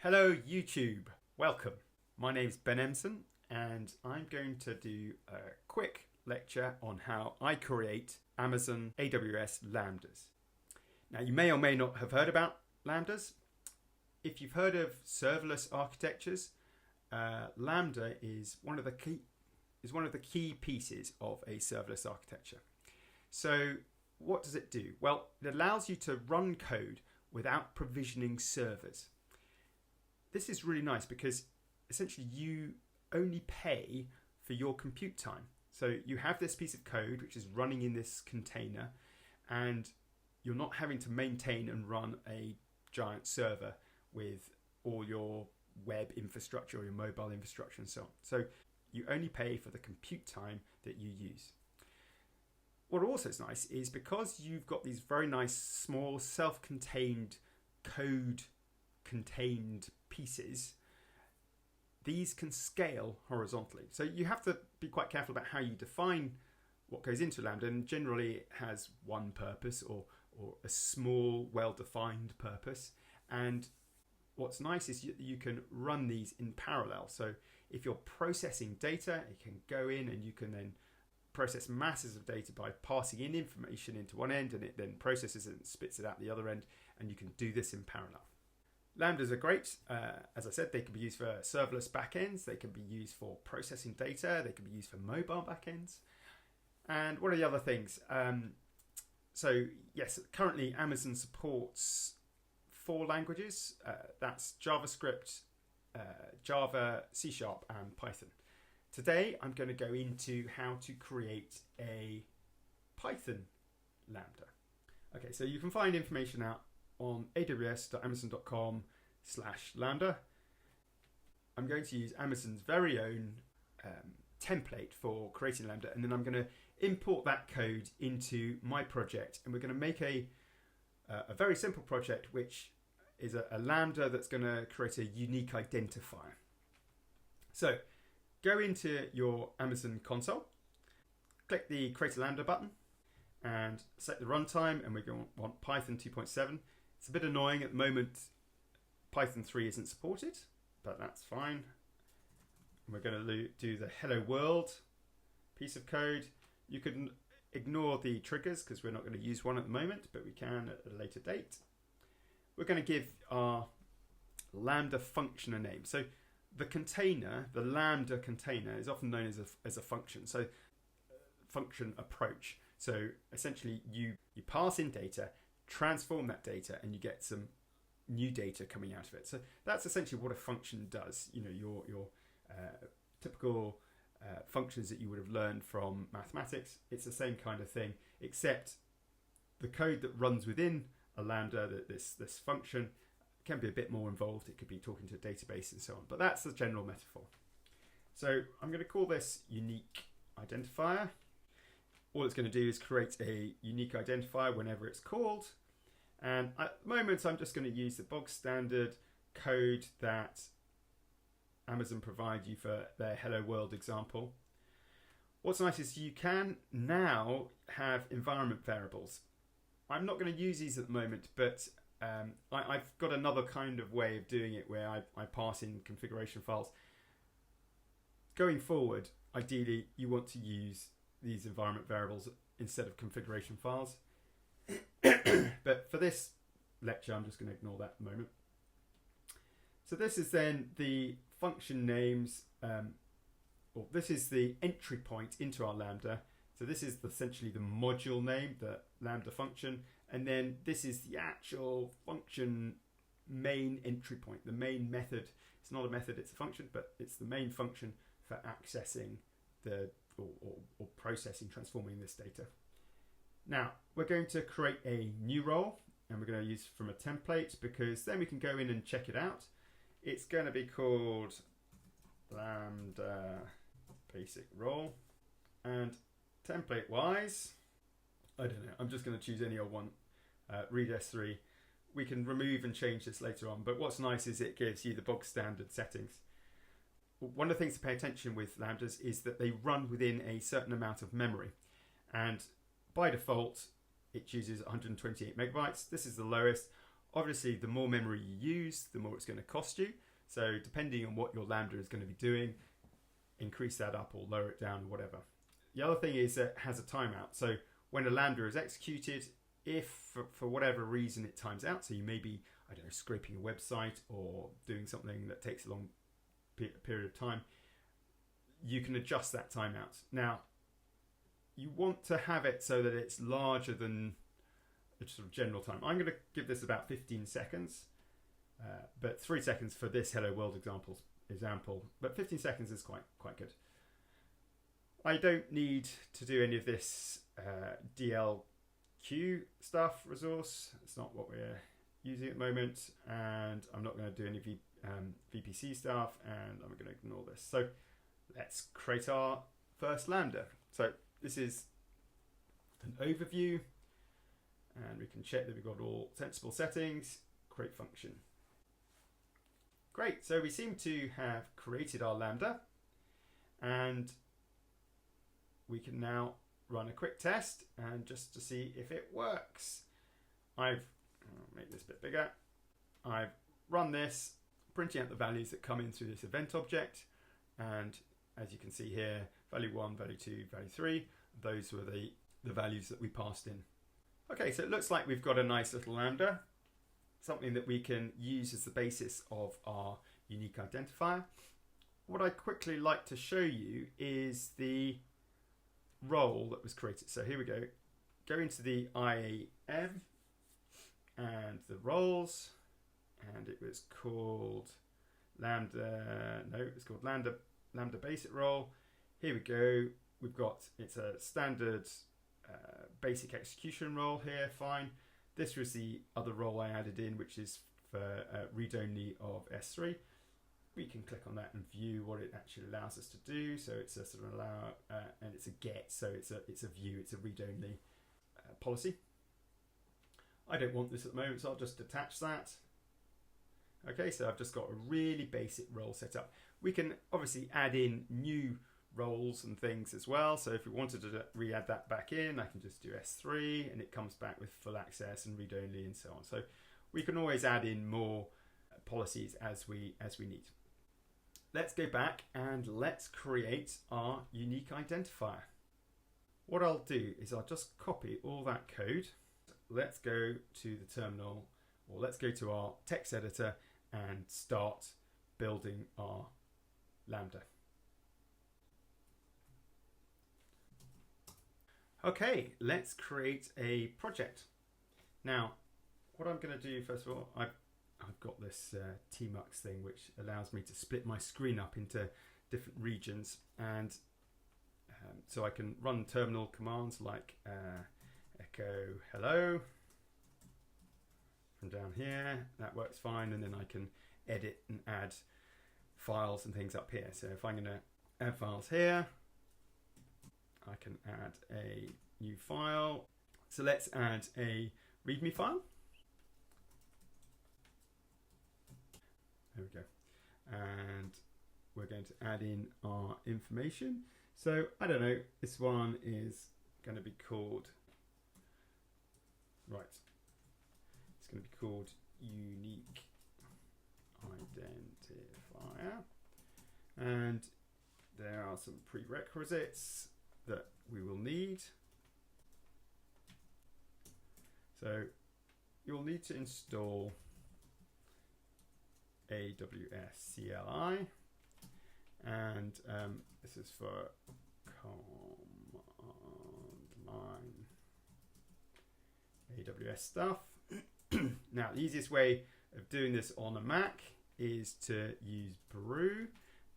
Hello YouTube, welcome. My name's Ben Emson and I'm going to do a quick lecture on how I create Amazon AWS Lambdas. Now you may or may not have heard about Lambdas. If you've heard of serverless architectures, Lambda is one of the key pieces of a serverless architecture. So what does it do? Well, it allows you to run code without provisioning servers. This is really nice because essentially you only pay for your compute time. So you have this piece of code which is running in this container and you're not having to maintain and run a giant server with all your web infrastructure or your mobile infrastructure and so on. So you only pay for the compute time that you use. What also is nice is because you've got these very nice small self-contained code-contained pieces, these can scale horizontally. So you have to be quite careful about how you define what goes into Lambda, and generally it has one purpose or a small well-defined purpose. And what's nice is you can run these in parallel. So if you're processing data, it can go in and you can then process masses of data by passing in information into one end, and it then processes it and spits it out the other end, and you can do this in parallel. Lambdas are great. As I said, they can be used for serverless backends, they can be used for processing data, they can be used for mobile backends. And what are the other things? So yes, currently Amazon supports 4 languages. That's JavaScript, Java, C# and Python. Today I'm going to go into how to create a Python Lambda. Okay, so you can find information out on aws.amazon.com/lambda. I'm going to use Amazon's very own template for creating Lambda, and then I'm going to import that code into my project, and we're going to make a very simple project which is a Lambda that's going to create a unique identifier. So go into your Amazon console, click the Create a Lambda button, and set the runtime, and we're going to want Python 2.7. It's a bit annoying at the moment, Python 3 isn't supported, but that's fine. And we're going to do the hello world piece of code. You can ignore the triggers because we're not going to use one at the moment, but we can at a later date. We're going to give our Lambda function a name. So the container, the Lambda container, is often known as a function. So function approach. So essentially you pass in data, transform that data, and you get some new data coming out of it. So that's essentially what a function does. You know, your typical functions that you would have learned from mathematics. It's the same kind of thing, except the code that runs within a Lambda, this function, can be a bit more involved. It could be talking to a database and so on, but that's the general metaphor. So I'm going to call this unique identifier. All it's going to do is create a unique identifier whenever it's called. And at the moment, I'm just going to use the bog standard code that Amazon provide you for their Hello World example. What's nice is you can now have environment variables. I'm not going to use these at the moment, but I've got another kind of way of doing it where I pass in configuration files. Going forward, ideally, you want to use these environment variables instead of configuration files. But for this lecture, I'm just going to ignore that at the moment. So this is then the function names, or this is the entry point into our Lambda. So this is essentially the module name, the Lambda function, and then this is the actual function main entry point, the main method. It's not a method, it's a function, but it's the main function for accessing or processing, transforming this data. Now we're going to create a new role, and we're going to use from a template because then we can go in and check it out. It's going to be called Lambda basic role, and template wise, I don't know, I'm just going to choose any old one, read S3. We can remove and change this later on, but what's nice is it gives you the bog standard settings. One of the things to pay attention with Lambdas is that they run within a certain amount of memory, and by default it chooses 128 megabytes. This is the lowest. Obviously, the more memory you use, the more it's going to cost you. So depending on what your Lambda is going to be doing, increase that up or lower it down, whatever. The other thing is that it has a timeout. So when a Lambda is executed, if for whatever reason it times out, so you may be, I don't know, scraping a website or doing something that takes a long period of time, you can adjust that timeout. Now, you want to have it so that it's larger than the sort of general time. I'm going to give this about 15 seconds, but 3 seconds for this hello world example, but 15 seconds is quite good. I don't need to do any of this DLQ stuff resource. It's not what we're using at the moment, and I'm not going to do any VPC stuff, and I'm going to ignore this. So let's create our first Lambda. So this is an overview, and we can check that we've got all sensible settings. Create function. Great, so we seem to have created our Lambda, and we can now run a quick test and just to see if it works. I'll make this a bit bigger. I've run this, printing out the values that come in through this event object, and as you can see here, value 1, value 2, value 3, those were the values that we passed in. Okay, so it looks like we've got a nice little Lambda, something that we can use as the basis of our unique identifier. What I'd quickly like to show you is the role that was created. So here we go. Go into the IAM and the roles, and it was called Lambda. No, it's called Lambda basic role. Here we go. We've got, it's a standard basic execution role here. Fine. This was the other role I added in, which is for read only of S3. We can click on that and view what it actually allows us to do. So it's a sort of allow, and it's a get. So it's a view. It's a read only policy. I don't want this at the moment, so I'll just detach that. Okay, so I've just got a really basic role set up. We can obviously add in new roles and things as well. So if we wanted to re-add that back in, I can just do S3 and it comes back with full access and read only and so on. So we can always add in more policies as we need. Let's go back and let's create our unique identifier. What I'll do is I'll just copy all that code. Let's go to the terminal, or let's go to our text editor and start building our Lambda. Okay, let's create a project. Now, what I'm going to do first of all, I've got this tmux thing which allows me to split my screen up into different regions, and so I can run terminal commands like echo hello from down here. That works fine, and then I can edit and add files and things up here. So if I'm going to add files here, I can add a new file. So let's add a README file. There we go. And we're going to add in our information. So I don't know, this one is going to be called, right, it's going to be called unique identifier. And there are some prerequisites that we will need. So you'll need to install AWS CLI, and this is for command line AWS stuff. Now, the easiest way of doing this on a Mac is to use brew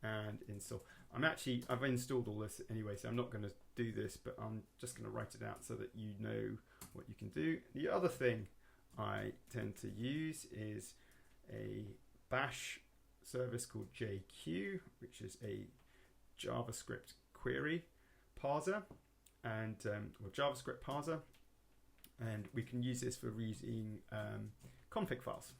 and install. I've installed all this anyway, so I'm not going to do this, but I'm just going to write it out so that you know what you can do. The other thing I tend to use is a bash service called JQ, which is a JavaScript query parser and or JavaScript parser, and we can use this for reading config files.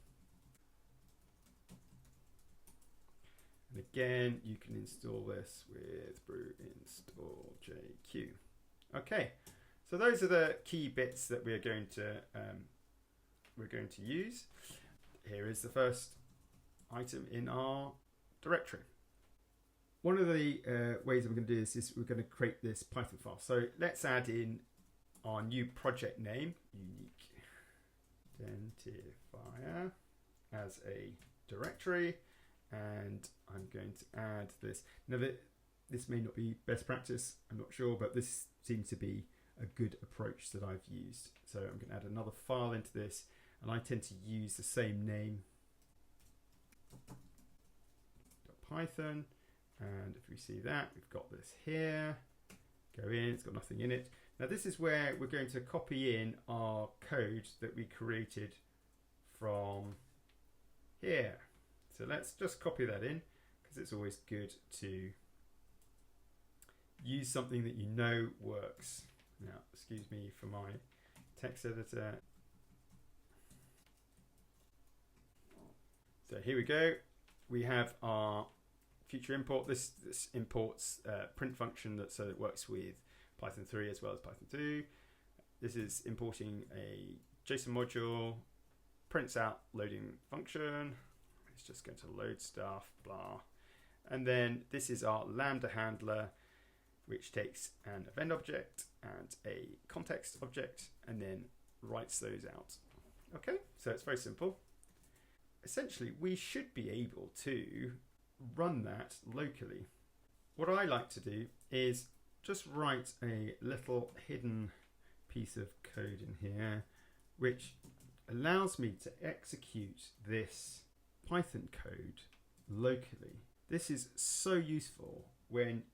And again, you can install this with brew install JQ. Okay, so those are the key bits that we are going to we're going to use. Here is the first item in our directory. One of the ways we're going to do this is we're going to create this Python file. So let's add in our new project name, unique identifier, as a directory, and I'm going to add this. Now this may not be best practice, I'm not sure, but this seems to be a good approach that I've used. So I'm going to add another file into this, and I tend to use the same name, Python, and if we see that, we've got this here, go in, it's got nothing in it. Now this is where we're going to copy in our code that we created from here. So let's just copy that in, because it's always good to use something that you know works. Now, excuse me for my text editor. So here we go. We have our future import. This imports a print function so it works with Python 3 as well as Python 2. This is importing a JSON module, prints out loading function. It's just going to load stuff, blah. And then this is our Lambda handler, which takes an event object and a context object and then writes those out. Okay, so it's very simple. Essentially, we should be able to run that locally. What I like to do is just write a little hidden piece of code in here, which allows me to execute this Python code locally. This is so useful when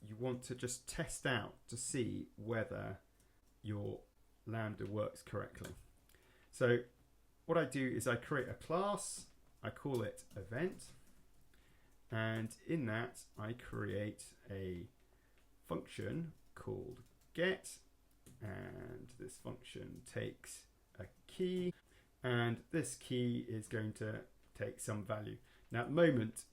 you want to just test out to see whether your Lambda works correctly. So what I do is I create a class, I call it event, and in that I create a function called get, and this function takes a key, and this key is going to take some value. Now at the moment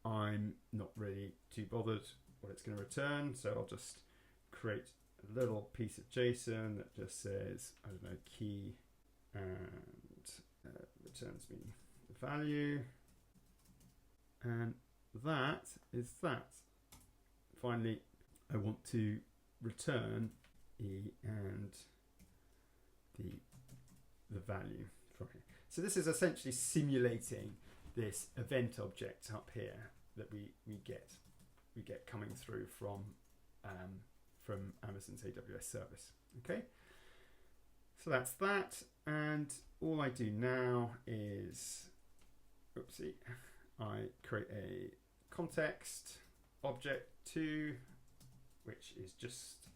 I'm not really too bothered what it's going to return, so I'll just create a little piece of JSON that just says, I don't know, key, and returns me the value, and that is that. Finally, I want to return E and the value from here. So this is essentially simulating this event object up here that we get coming through from Amazon's AWS service. Okay, so that's that, and all I do now is, oopsie, I create a context object 2, which is just,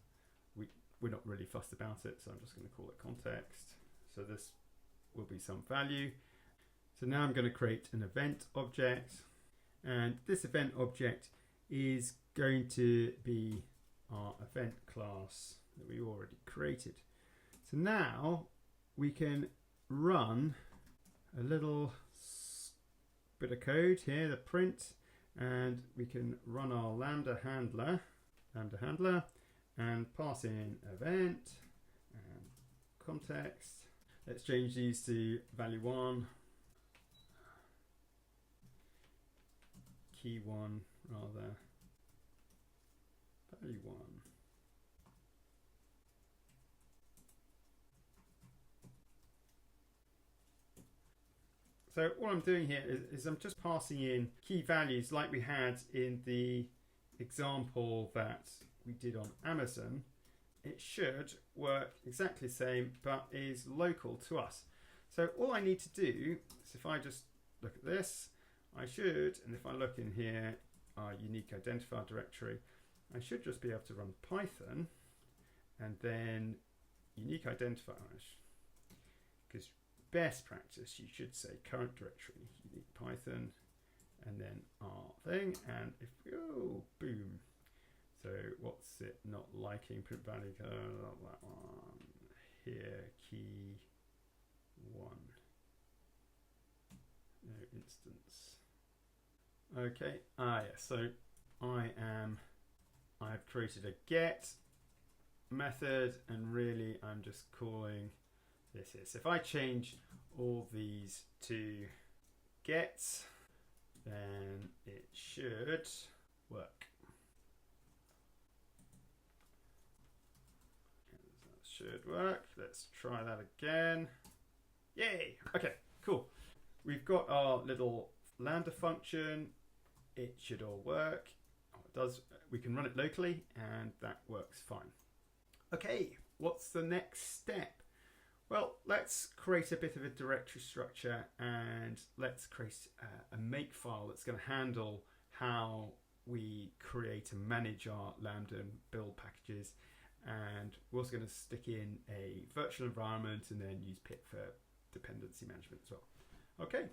we're not really fussed about it, so I'm just going to call it context. So this will be some value. So now I'm going to create an event object, and this event object is going to be our event class that we already created. So now we can run a little bit of code here, the print, and we can run our Lambda handler, and pass in event and context. Let's change these to value 1, key 1 rather, value 1. So what I'm doing here is I'm just passing in key values like we had in the example that we did on Amazon. It should work exactly the same, but is local to us. So all I need to do is, if I just look at this, I should, and if I look in here, our unique identifier directory, I should just be able to run Python and then unique identifier, because best practice, you should say current directory, unique Python, and then our thing, and if we go, boom. So what's it not liking? Print value, that one here, key 1, no instance. Okay, yes, so I've created a get method, and really I'm just calling this here. So if I change all these to get, then it should work. That should work. Let's try that again. Yay! Okay, cool. We've got our little Lambda function. It should all work. Oh, it does. We can run it locally and that works fine. Okay, what's the next step? Well, let's create a bit of a directory structure and let's create a makefile that's going to handle how we create and manage our Lambda and build packages. And we're also going to stick in a virtual environment and then use pip for dependency management as well. Okay,